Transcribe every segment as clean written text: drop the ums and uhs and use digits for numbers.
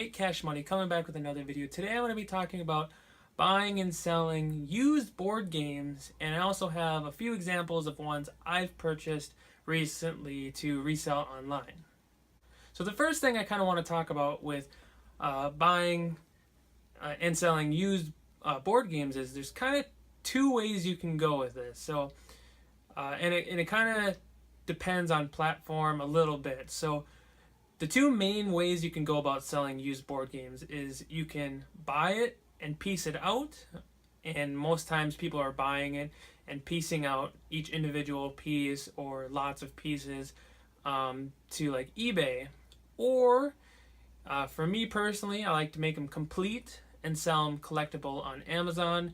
Make Cash Money, coming back with another video. Today I'm going to be talking about buying and selling used board games, and I also have a few examples of ones I've purchased recently to resell online. So the first thing I kind of want to talk about with buying and selling used board games is there's kind of two ways you can go with this. So and it kind of depends on platform a little bit. So the two main ways you can go about selling used board games is you can buy it and piece it out, and most times people are buying it and piecing out each individual piece or lots of pieces to like eBay. Or for me personally, I like to make them complete and sell them collectible on Amazon.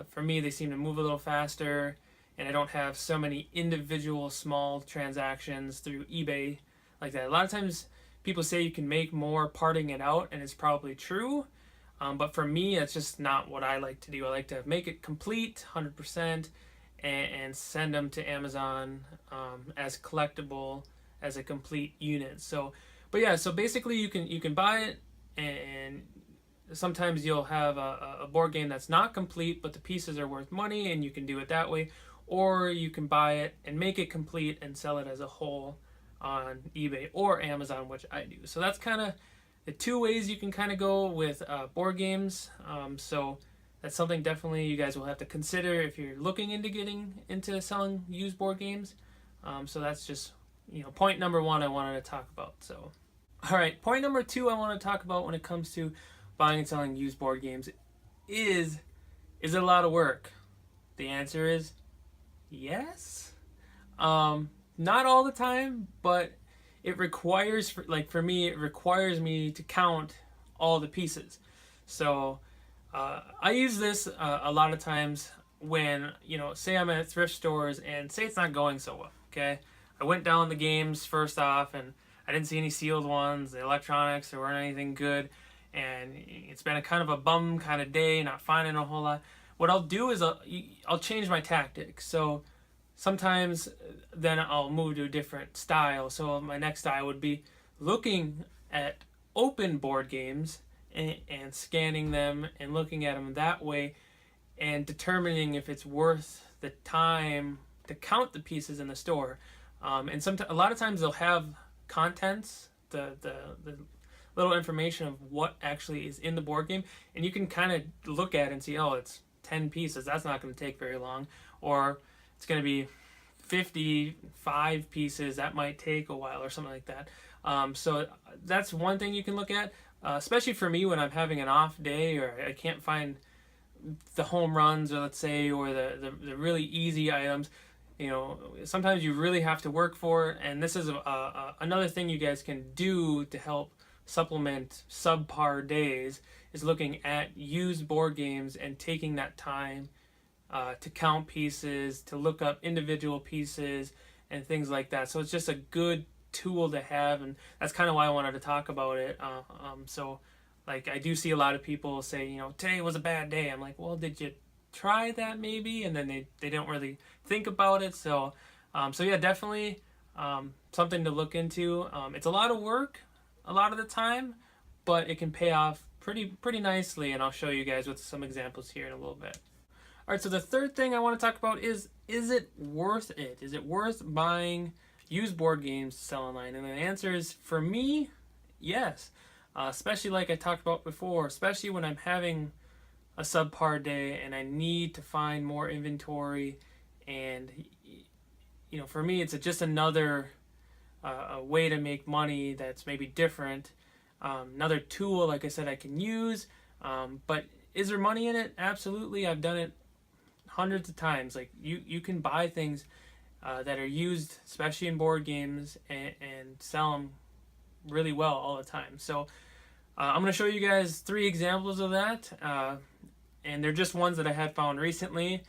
For me, they seem to move a little faster, and I don't have so many individual small transactions through eBay like that. A lot of times people say you can make more parting it out, and it's probably true. But for me, it's just not what I like to do. I like to make it complete, 100%, and send them to Amazon as collectible, as a complete unit. So, but yeah, so basically you can buy it, and sometimes you'll have a board game that's not complete, but the pieces are worth money, and you can do it that way. Or you can buy it and make it complete and sell it as a whole on eBay or Amazon, which I do. So that's kind of the two ways you can kind of go with board games. So that's something definitely you guys will have to consider if you're looking into getting into selling used board games. So that's just, point number one I wanted to talk about. So, all right, point number two I want to talk about when it comes to buying and selling used board games is it a lot of work? The answer is yes. Not all the time, but it requires, for me, it requires me to count all the pieces. So I use this a lot of times when, say I'm at thrift stores and say it's not going so well, okay? I went down the games first off and I didn't see any sealed ones, the electronics, there weren't anything good, and it's been a kind of a bum kind of day, not finding a whole lot. What I'll do is I'll change my tactics. So sometimes then I'll move to a different style. So my next style would be looking at open board games and scanning them and looking at them that way and determining if it's worth the time to count the pieces in the store. And a lot of times they'll have contents, the little information of what actually is in the board game, and you can kind of look at it and see, oh, it's 10 pieces, that's not going to take very long, or it's going to be 55 pieces, that might take a while, or something like that. So that's one thing you can look at, especially for me when I'm having an off day or I can't find the home runs, or let's say, or the really easy items. Sometimes you really have to work for it, and this is another thing you guys can do to help supplement subpar days, is looking at used board games and taking that time to count pieces, to look up individual pieces and things like that. So it's just a good tool to have, and that's kind of why I wanted to talk about it. So like, I do see a lot of people say, today was a bad day. I'm like, well, did you try that maybe? And then they don't really think about it. So yeah, definitely something to look into. It's a lot of work a lot of the time, but it can pay off pretty nicely, and I'll show you guys with some examples here in a little bit. All right, so the third thing I want to talk about is it worth it? Is it worth buying used board games to sell online? And the answer is, for me, yes. Especially like I talked about before, especially when I'm having a subpar day and I need to find more inventory, and for me it's just another a way to make money that's maybe different, another tool, like I said, I can use. But is there money in it? Absolutely. I've done it hundreds of times. Like, you can buy things that are used, especially in board games, and sell them really well all the time. So I'm going to show you guys 3 examples of that, and they're just ones that I had found recently.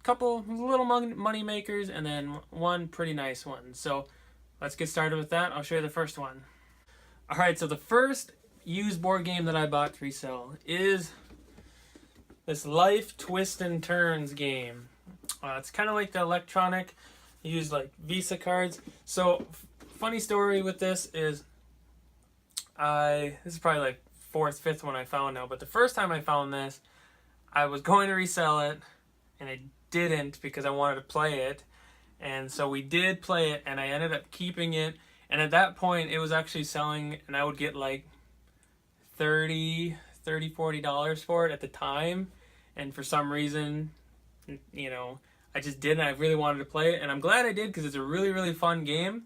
Couple little money makers, and then one pretty nice one. So let's get started with that. I'll show you the first one. All right, so the first used board game that I bought to resell is this Life Twist and Turns game. It's kind of like the electronic, use like Visa cards. So funny story with this is this is probably like fourth, fifth one I found now, but the first time I found this, I was going to resell it, and I didn't because I wanted to play it. And so we did play it, and I ended up keeping it. And at that point, it was actually selling, and I would get like $40 for it at the time. And for some reason, I just didn't. I really wanted to play it, and I'm glad I did because it's a really, really fun game.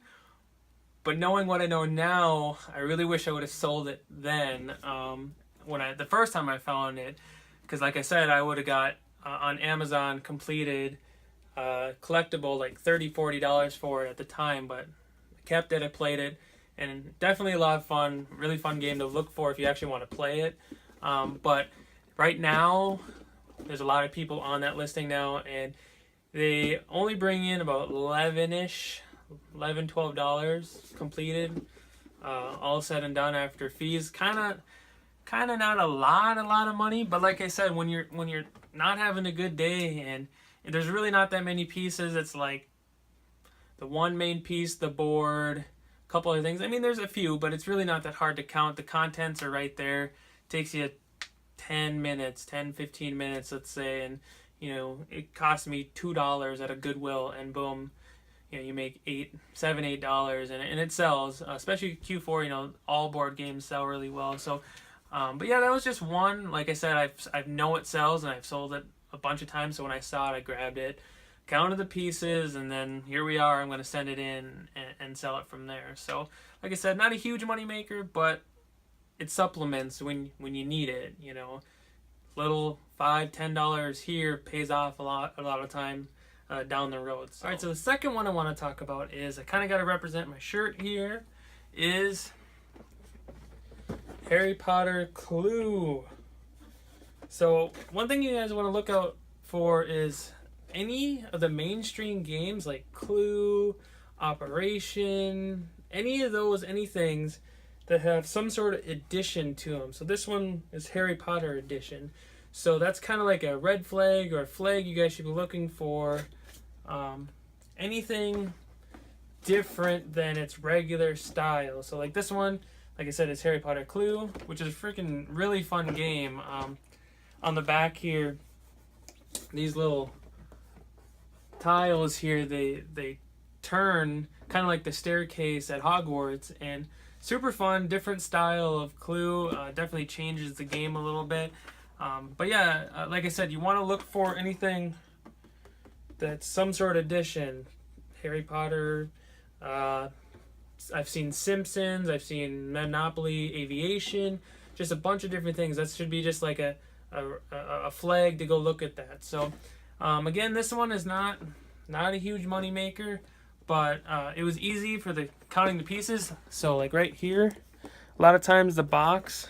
But knowing what I know now, I really wish I would have sold it then. The first time I found it, because like I said, I would have got on Amazon completed collectible like $30-$40 for it at the time. But I kept it, I played it, and definitely a lot of fun. Really fun game to look for if you actually want to play it. But right now, there's a lot of people on that listing now, and they only bring in about $11-$12 completed, all said and done after fees. Kind of not a lot of money, but like I said, when you're not having a good day and there's really not that many pieces, it's like the one main piece, the board, a couple other things. I mean, there's a few, but it's really not that hard to count. The contents are right there. It takes you 10 minutes, 10-15 minutes, let's say, and it cost me $2 at a Goodwill, and boom, you make $8 and it sells, especially Q4. All board games sell really well. So but yeah, that was just one. Like I said, I know it sells, and I've sold it a bunch of times, so when I saw it, I grabbed it, counted the pieces, and then here we are. I'm going to send it in and sell it from there. So like I said, not a huge money maker, but it supplements when you need it. Little $5-$10 here pays off a lot of time down the road. So. All right, so the second one I want to talk about is, I kind of got to represent my shirt here, is Harry Potter Clue. So one thing you guys want to look out for is any of the mainstream games like Clue, Operation, any of those, things that have some sort of addition to them. So this one is Harry Potter edition. So that's kind of like a red flag or a flag you guys should be looking for. Anything different than its regular style. So like this one, like I said, is Harry Potter Clue, which is a freaking really fun game. On the back here, these little tiles here, they turn kind of like the staircase at Hogwarts, and super fun, different style of Clue. Definitely changes the game a little bit. But yeah, like I said, you want to look for anything that's some sort of addition. Harry Potter, I've seen Simpsons, I've seen Monopoly Aviation, just a bunch of different things. That should be just like a flag to go look at that. So again, this one is not a huge money maker, but it was easy for the counting the pieces. So like right here, a lot of times the box,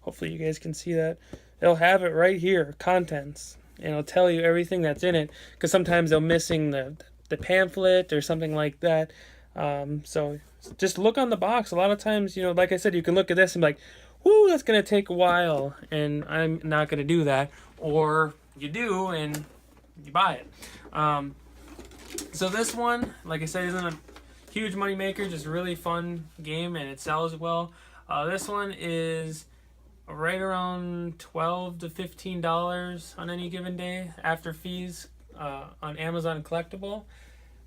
hopefully you guys can see that, they'll have it right here, contents, and it'll tell you everything that's in it, because sometimes they're missing the pamphlet or something like that. So just look on the box. A lot of times, like I said, you can look at this and be like, whoo, that's going to take a while, and I'm not going to do that. Or you do, and you buy it. So this one, like I said, isn't a huge money maker, just a really fun game, and it sells well. This one is right around $12 to $15 on any given day after fees on Amazon Collectible.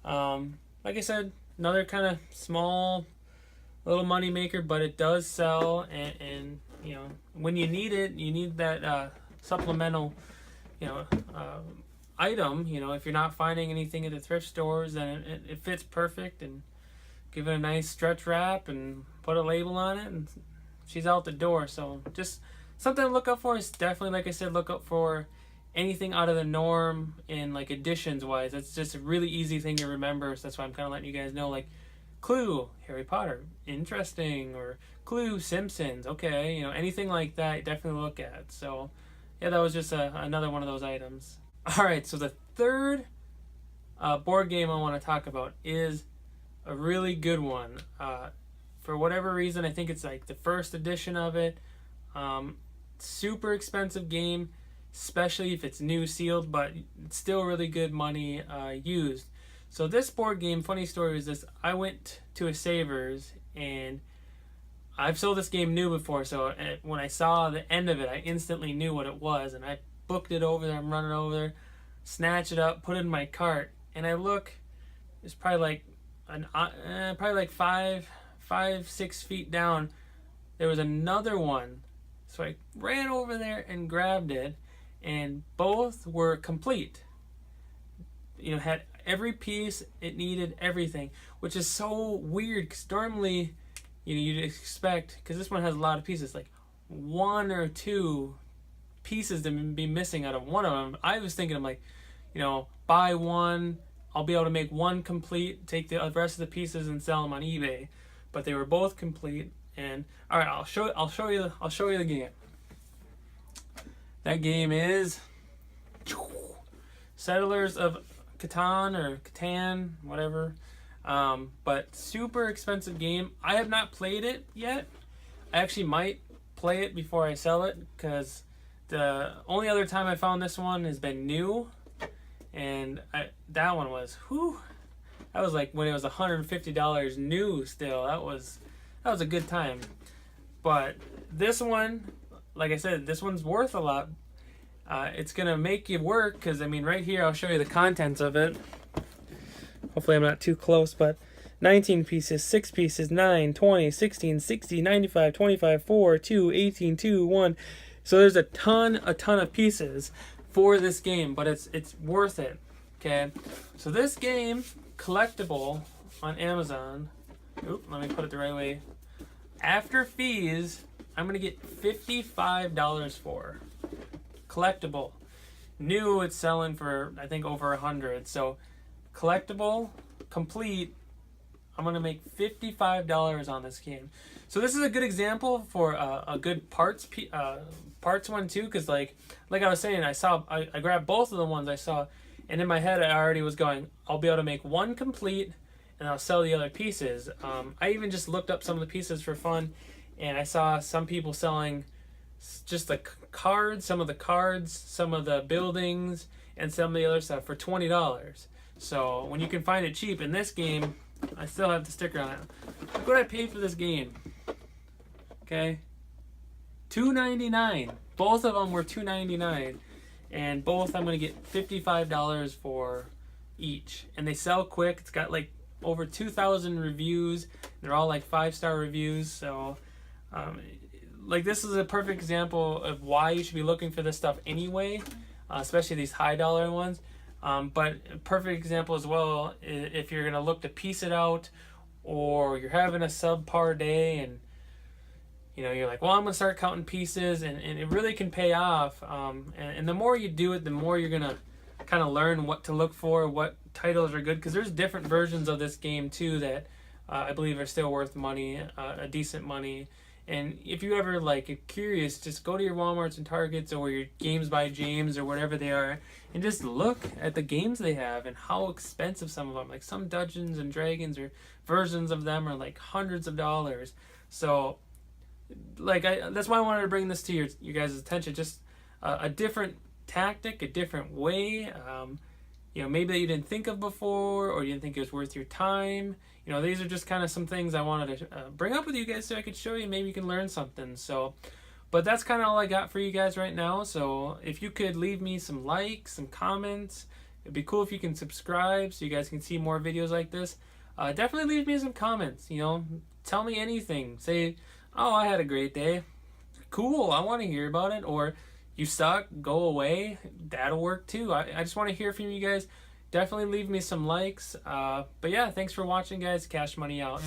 Like I said, another kind of small little money maker, but it does sell, and when you need it, you need that supplemental item. If you're not finding anything at the thrift stores, then it fits perfect, and give it a nice stretch wrap and put a label on it, and she's out the door. So just something to look up for. Is definitely, like I said, look up for anything out of the norm in like additions wise. That's just a really easy thing to remember. So that's why I'm kind of letting you guys know, like Clue, Harry Potter, interesting, or Clue, Simpsons, okay, anything like that, definitely look at. So yeah, that was just another one of those items. All right, so the third board game I want to talk about is a really good one. For whatever reason, I think it's like the first edition of it. Super expensive game, especially if it's new sealed, but it's still really good money used. So this board game, funny story is this, I went to a Savers, and I've sold this game new before, so when I saw the end of it, I instantly knew what it was, and I booked it over there. I'm running over there, snatch it up, put it in my cart, and I look. It's probably like 5-6 feet down. There was another one, so I ran over there and grabbed it, and both were complete. Had every piece it needed, everything, which is so weird because normally, you'd expect, because this one has a lot of pieces, like 1 or 2 pieces to be missing out of one of them. I was thinking, I'm like, buy one, I'll be able to make one complete, take the rest of the pieces and sell them on eBay. But they were both complete, and all right, I'll show you the game. That game is Settlers of Catan or Catan, whatever. But super expensive game. I have not played it yet. I actually might play it before I sell it, because the only other time I found this one has been new, and that one was that was like when it was $150 new still. That was a good time. But this one, like I said, this one's worth a lot. It's gonna make you work, because right here I'll show you the contents of it. Hopefully I'm not too close, but 19 pieces, 6 pieces, 9, 20, 16, 60, 95, 25, 4, 2, 18, 2, 1. So there's a ton of pieces for this game, but it's worth it. Okay, so this game, collectible on Amazon. Let me put it the right way. After fees, I'm gonna get $55 for. Collectible. New, it's selling for I think over 100. So collectible, complete, I'm gonna make $55 on this game. So this is a good example for a good parts one too, because like I was saying, I grabbed both of the ones I saw, and in my head I already was going, I'll be able to make one complete, and I'll sell the other pieces. I even just looked up some of the pieces for fun, and I saw some people selling just the cards, some of the buildings, and some of the other stuff for $20. So when you can find it cheap in this game, I still have the sticker on it. Look what I paid for this game. Okay, $2.99. Both of them were $2.99, and both I'm gonna get $55 for each. And they sell quick. It's got like over 2,000 reviews. They're all like 5-star reviews. So, like this is a perfect example of why you should be looking for this stuff anyway, especially these high dollar ones. But a perfect example as well, if you're gonna look to piece it out, or you're having a subpar day and you're like, well, I'm gonna start counting pieces, and it really can pay off. And the more you do it, the more you're gonna kind of learn what to look for, what titles are good, because there's different versions of this game too that I believe are still worth money, a decent money. And if you ever are curious, just go to your Walmarts and Targets or your Games by James or whatever they are, and just look at the games they have and how expensive some of them. Like some Dungeons and Dragons or versions of them are like hundreds of dollars. So, that's why I wanted to bring this to your guys' attention. Just a different tactic, a different way. Maybe that you didn't think of before, or you didn't think it was worth your time. These are just kind of some things I wanted to bring up with you guys so I could show you. Maybe you can learn something. So, but that's kind of all I got for you guys right now. So if you could leave me some likes, some comments, it'd be cool if you can subscribe so you guys can see more videos like this. Definitely leave me some comments. Tell me anything. Say, oh, I had a great day. Cool, I want to hear about it. Or you suck, go away. That'll work too. I just want to hear from you guys. Definitely leave me some likes. But yeah, thanks for watching, guys. Cash Money out.